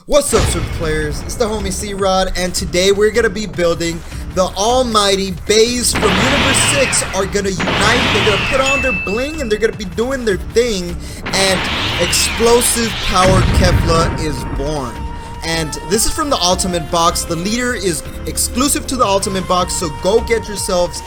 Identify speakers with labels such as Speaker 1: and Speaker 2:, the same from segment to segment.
Speaker 1: What's up, super players? It's the homie C-Rod, and today we're gonna be building the almighty Bays from Universe 6 are gonna unite. They're gonna put on their bling and they're gonna be doing their thing, and Explosive Power Kefla is born. And this is from the Ultimate Box. The leader is exclusive to the Ultimate Box, so go get yourselves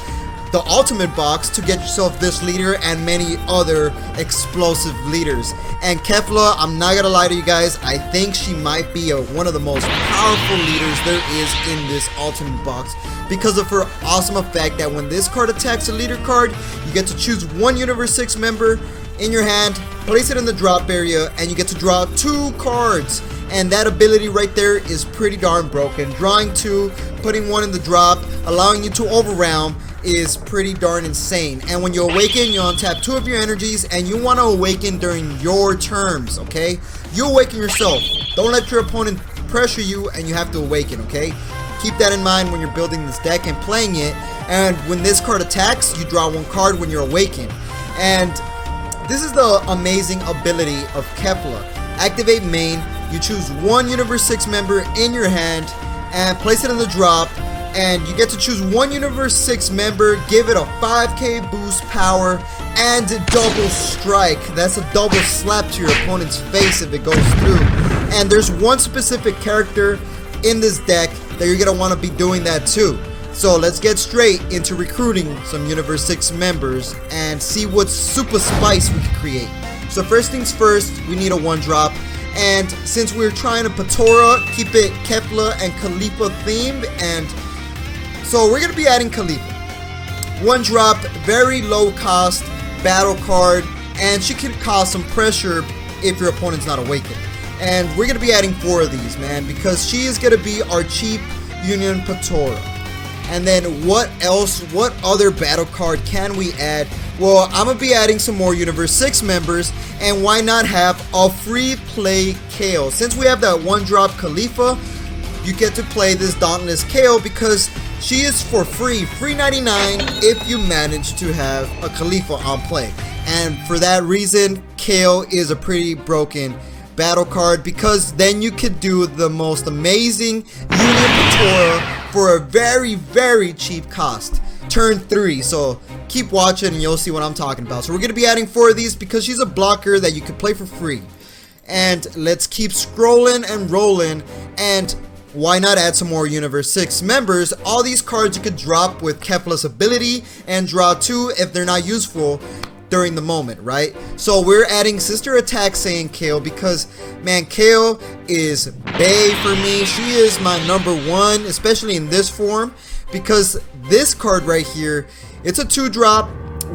Speaker 1: the Ultimate Box to get yourself this leader and many other explosive leaders. And Kefla, I'm not gonna lie to you guys, I think she might be one of the most powerful leaders there is in this Ultimate Box because of her awesome effect that when this card attacks a leader card, you get to choose one Universe 6 member in your hand, place it in the drop area, and you get to draw 2 cards. And that ability right there is pretty darn broken. Drawing 2, putting 1 in the drop, allowing you to overwhelm is pretty darn insane. And when you awaken, you untap 2 of your energies, and you want to awaken during your terms, okay? You awaken yourself. Don't let your opponent pressure you, and you have to awaken, okay? Keep that in mind when you're building this deck and playing it. And when this card attacks, you draw 1 card when you're awakened. And this is the amazing ability of Kefla. Activate main, you choose 1 Universe 6 member in your hand and place it in the drop, and you get to choose 1 Universe 6 member, give it a 5k boost power and double strike. That's a double slap to your opponent's face if it goes through. And there's one specific character in this deck that you're gonna want to be doing that too. So let's get straight into recruiting some Universe 6 members and see what super spice we can create. So first things first, we need a 1-drop. And since we're trying to Patora, keep it Kefla and Caulifla themed, and so we're going to be adding Caulifla. 1-drop, very low cost battle card, and she can cause some pressure if your opponent's not awakened. And we're going to be adding 4 of these, man, because she is going to be our cheap Union Patora. And then what else, what other battle card can we add? Well, I'm going to be adding some more Universe 6 members, and why not have a free play Kale? Since we have that 1-drop Caulifla, you get to play this Dauntless Kale because she is for free, free 99 if you manage to have a Caulifla on play. And for that reason, Kale is a pretty broken battle card because then you could do the most amazing Union Patora for a very, very cheap cost. Turn 3, so keep watching and you'll see what I'm talking about. So we're going to be adding 4 of these because she's a blocker that you can play for free. And let's keep scrolling and rolling, and why not add some more Universe 6 members? All these cards you could drop with Kefla's ability and draw 2 if they're not useful during the moment, right? So we're adding Sister Attack Saiyan Kale because, man, Kale is bae for me. She is my #1, especially in this form, because this card right here, it's a 2-drop,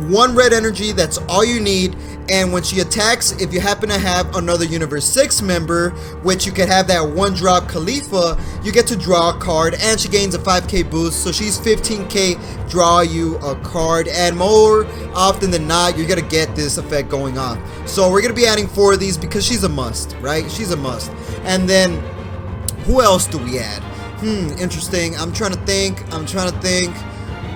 Speaker 1: 1 red energy, that's all you need. And when she attacks, if you happen to have another Universe 6 member, which you could have that 1-drop Caulifla, you get to draw a card, and she gains a 5k boost, so she's 15k, draw you a card, and more often than not, you're gonna get this effect going on. So we're gonna be adding 4 of these because she's a must, right? She's a must. And then, who else do we add? Interesting. I'm trying to think.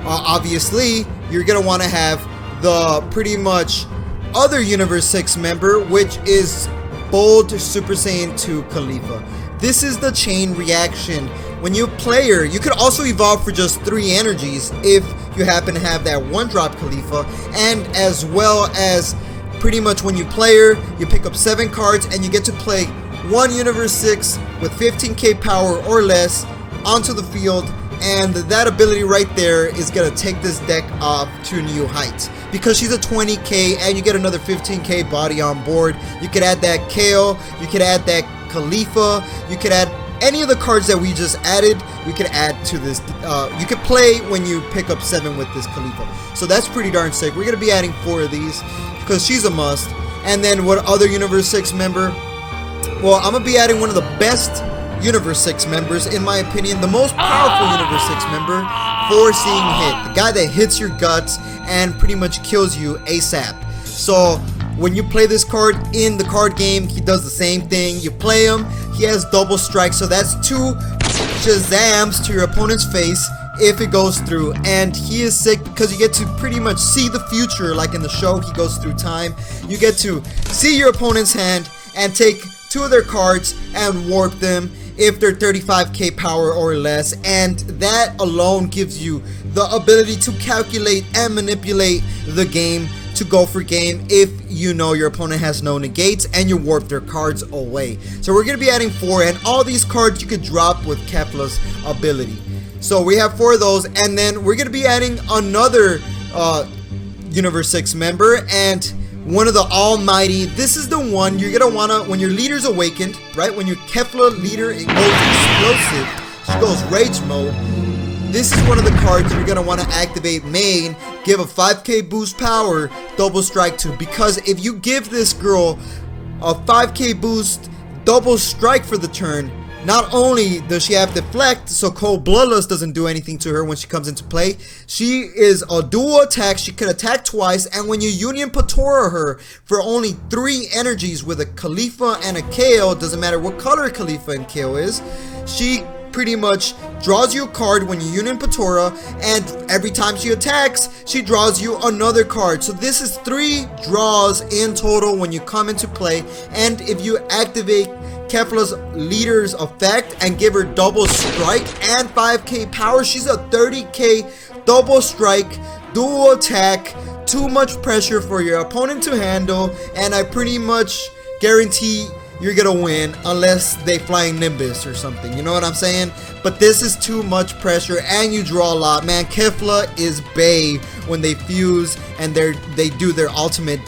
Speaker 1: Obviously, you're gonna want to have the pretty much other Universe 6 member, which is Bold Super Saiyan 2 Caulifla. This is the chain reaction. When you play her, you could also evolve for just 3 energies if you happen to have that 1-drop Caulifla, and as well as pretty much when you play her, you pick up 7 cards and you get to play 1 Universe 6 with 15k power or less onto the field, and that ability right there is gonna take this deck up to new heights because she's a 20k and you get another 15k body on board. You could add that Kale, you could add that Caulifla, you could add any of the cards that we just added. We could add to this. You could play when you pick up 7 with this Caulifla, so that's pretty darn sick. We're gonna be adding 4 of these because she's a must. And then what other Universe 6 member? Well, I'm gonna be adding one of the best Universe 6 members, in my opinion, the most powerful Universe 6 member, Foreseeing Hit, the guy that hits your guts and pretty much kills you ASAP. So when you play this card in the card game, he does the same thing. You play him, he has double strike, so that's 2 Shazams to your opponent's face if it goes through. And he is sick because you get to pretty much see the future, like in the show he goes through time. You get to see your opponent's hand and take two of their cards and warp them if they're 35k power or less, and that alone gives you the ability to calculate and manipulate the game to go for game if you know your opponent has no negates and you warp their cards away. So we're going to be adding 4, and all these cards you could drop with Kefla's ability. So we have 4 of those, and then we're going to be adding another Universe 6 member, and one of the almighty. This is the one you're gonna wanna, when your leader's awakened, right? When your Kefla leader, it goes explosive, she goes rage mode. This is one of the cards you're gonna wanna activate main, give a 5k boost power, double strike to, because if you give this girl a 5k boost, double strike for the turn, not only does she have deflect, so Cold Bloodlust doesn't do anything to her when she comes into play, she is a dual attack, she can attack twice, and when you Union Patora her for only 3 energies with a Caulifla and a Kale, doesn't matter what color Caulifla and Kale is, she pretty much draws you a card when you Union Patora, and every time she attacks, she draws you another card. So this is 3 draws in total when you come into play, and if you activate Kefla's leader's effect and give her double strike and 5k power, she's a 30k double strike, dual attack, too much pressure for your opponent to handle, and I pretty much guarantee you're gonna win unless they flying Nimbus or something, you know what I'm saying? But this is too much pressure and you draw a lot, man. Kefla is bae when they fuse and they do their ultimate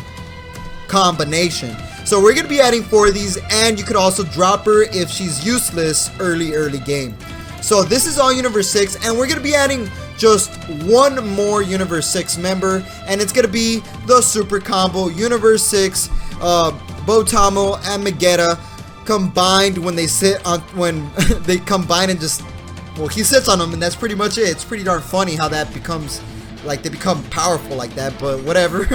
Speaker 1: combination. So we're going to be adding 4 of these, and you could also drop her if she's useless early game. So this is all Universe 6, and we're going to be adding just 1 more Universe 6 member, and it's going to be the super combo Universe 6, Botamo and Magetta combined when they sit on, when they combine and just, well, he sits on them, and that's pretty much it. It's pretty darn funny how that becomes, like, they become powerful like that, but whatever.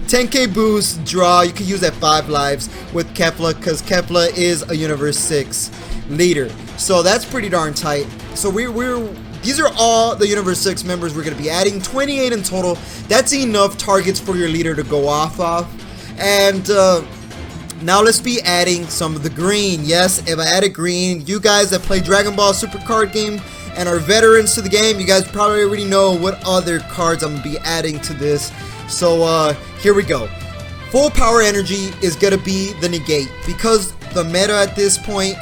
Speaker 1: 10k boost, draw, you can use that 5 lives with Kefla, because Kefla is a Universe 6 leader. So that's pretty darn tight. So these are all the Universe 6 members we're going to be adding, 28 in total. That's enough targets for your leader to go off of. And now let's be adding some of the green. Yes, if I added green, you guys that play Dragon Ball Super card game and are veterans to the game, you guys probably already know what other cards I'm going to be adding to this. So here we go. Full power energy is going to be the negate, because the meta at this point,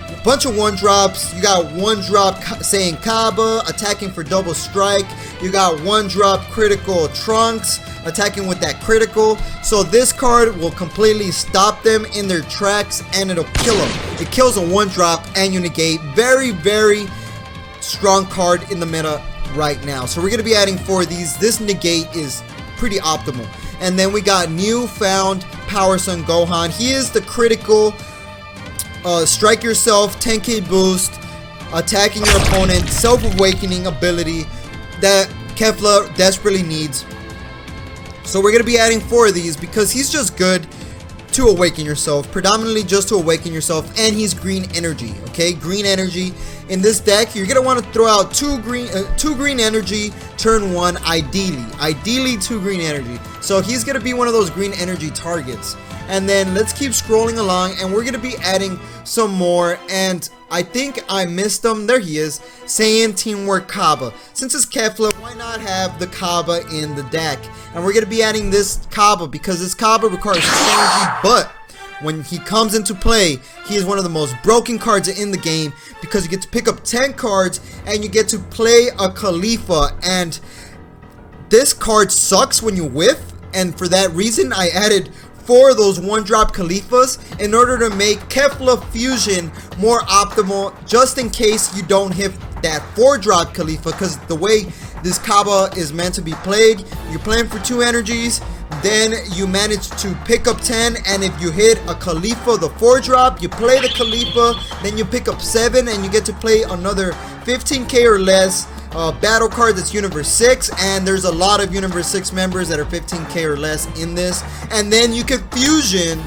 Speaker 1: a bunch of 1-drops. You got 1-drop Saiyan Cabba attacking for double strike. You got 1-drop critical Trunks attacking with that critical. So this card will completely stop them in their tracks and it'll kill them. It kills a 1-drop and you negate. Very, very strong card in the meta right now. So we're going to be adding 4 of these. This negate is pretty optimal. And then we got Newfound Power Son Gohan. He is the critical strike yourself, 10k boost, attacking your opponent, self-awakening ability that Kefla desperately needs. So we're going to be adding 4 of these because he's just good to awaken yourself, predominantly just to awaken yourself, and he's green energy, okay? Green energy. In this deck, you're going to want to throw out 2 green energy turn 1, ideally 2 green energy. So he's going to be one of those green energy targets. And then let's keep scrolling along, and we're going to be adding some more, and I think I missed him. There he is, Saiyan Teamwork Cabba. Since it's Kefla, why not have the Cabba in the deck? And we're going to be adding this Cabba because this Cabba requires energy, but when he comes into play, he is one of the most broken cards in the game because you get to pick up 10 cards and you get to play a Caulifla, and this card sucks when you whiff, and for that reason I added 4 of those 1-drop Cauliflas in order to make Kefla Fusion more optimal, just in case you don't hit that 4-drop Caulifla, because the way this Cabba is meant to be played, you're playing for 2 energies, then you manage to pick up 10, and if you hit a Caulifla, the 4-drop, you play the Caulifla, then you pick up 7, and you get to play another 15k or less battle card that's Universe 6, and there's a lot of Universe 6 members that are 15k or less in this, and then you can fusion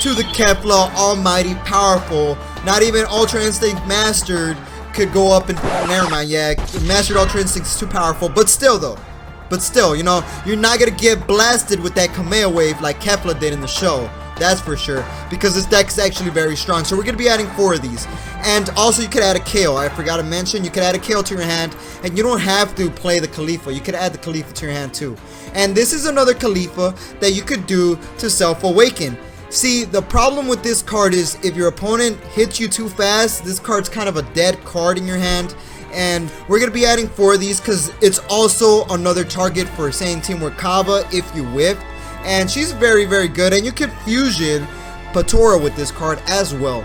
Speaker 1: to the Kefla Almighty Powerful. Not even Ultra Instinct Mastered could go up and, never mind, yeah, Mastered Ultra Instinct is too powerful, but still though, you know, you're not gonna get blasted with that Kamea wave like Kefla did in the show, That's for sure, because this deck is actually very strong. So we're going to be adding 4 of these. And also you could add a Kale. I forgot to mention, you could add a Kale to your hand, and you don't have to play the Caulifla. You could add the Caulifla to your hand too. And this is another Caulifla that you could do to self-awaken. See, the problem with this card is if your opponent hits you too fast, this card's kind of a dead card in your hand. And we're going to be adding 4 of these because it's also another target for Saiyan Teamwork Cabba if you whiff. And she's very, very good. And you can fusion Patora with this card as well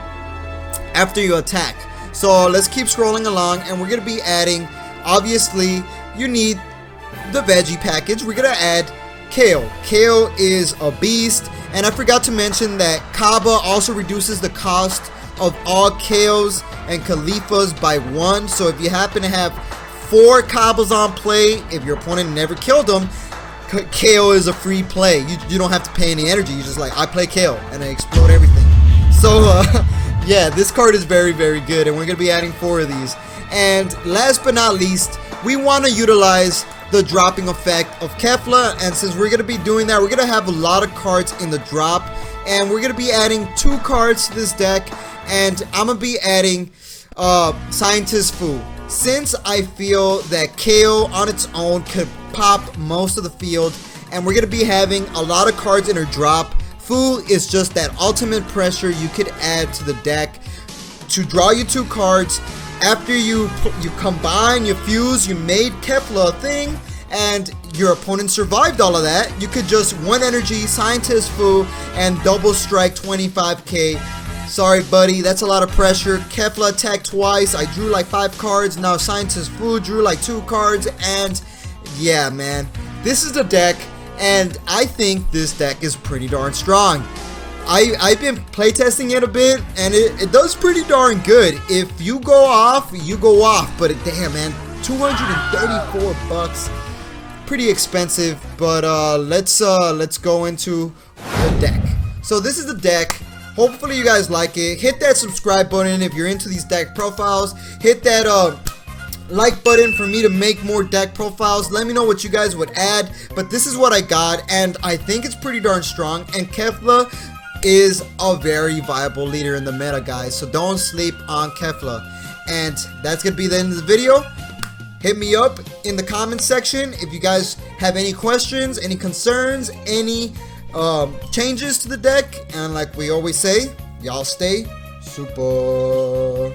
Speaker 1: after you attack. So let's keep scrolling along, and we're going to be adding, obviously, you need the veggie package. We're going to add Kale. Kale is a beast. And I forgot to mention that Cabba also reduces the cost of all Kales and Cauliflas by 1. So if you happen to have 4 Cabbas on play, if your opponent never killed them, Kale is a free play. You don't have to pay any energy. You just like, I play Kale and I explode everything. So yeah, this card is very, very good, and we're going to be adding 4 of these. And last but not least, we want to utilize the dropping effect of Kefla, and since we're going to be doing that, we're going to have a lot of cards in the drop, and we're going to be adding 2 cards to this deck, and I'm going to be adding Scientist Fu. Since I feel that Kale on its own could pop most of the field, and we're going to be having a lot of cards in her drop, Fu is just that ultimate pressure you could add to the deck to draw you 2 cards. After you combine, you fuse, you made Kefla a thing, and your opponent survived all of that, you could just 1 energy, Scientist Fu, and double strike 25k. Sorry, buddy, that's a lot of pressure. Kefla attacked twice, I drew like 5 cards, now Scientist Fu drew like 2 cards, and yeah, man, this is the deck, and I think this deck is pretty darn strong. I've been playtesting it a bit, and it does pretty darn good. If you go off, you go off. But damn, man, 234 bucks, pretty expensive. But let's go into the deck. So this is the deck. Hopefully you guys like it. Hit that subscribe button if you're into these deck profiles. Hit that like button for me to make more deck profiles. Let me know what you guys would add. But this is what I got, and I think it's pretty darn strong. And Kefla is a very viable leader in the meta, guys, so don't sleep on Kefla. And that's gonna be the end of the video. Hit me up in the comment section if you guys have any questions, any concerns, any changes to the deck, and like we always say, y'all stay super.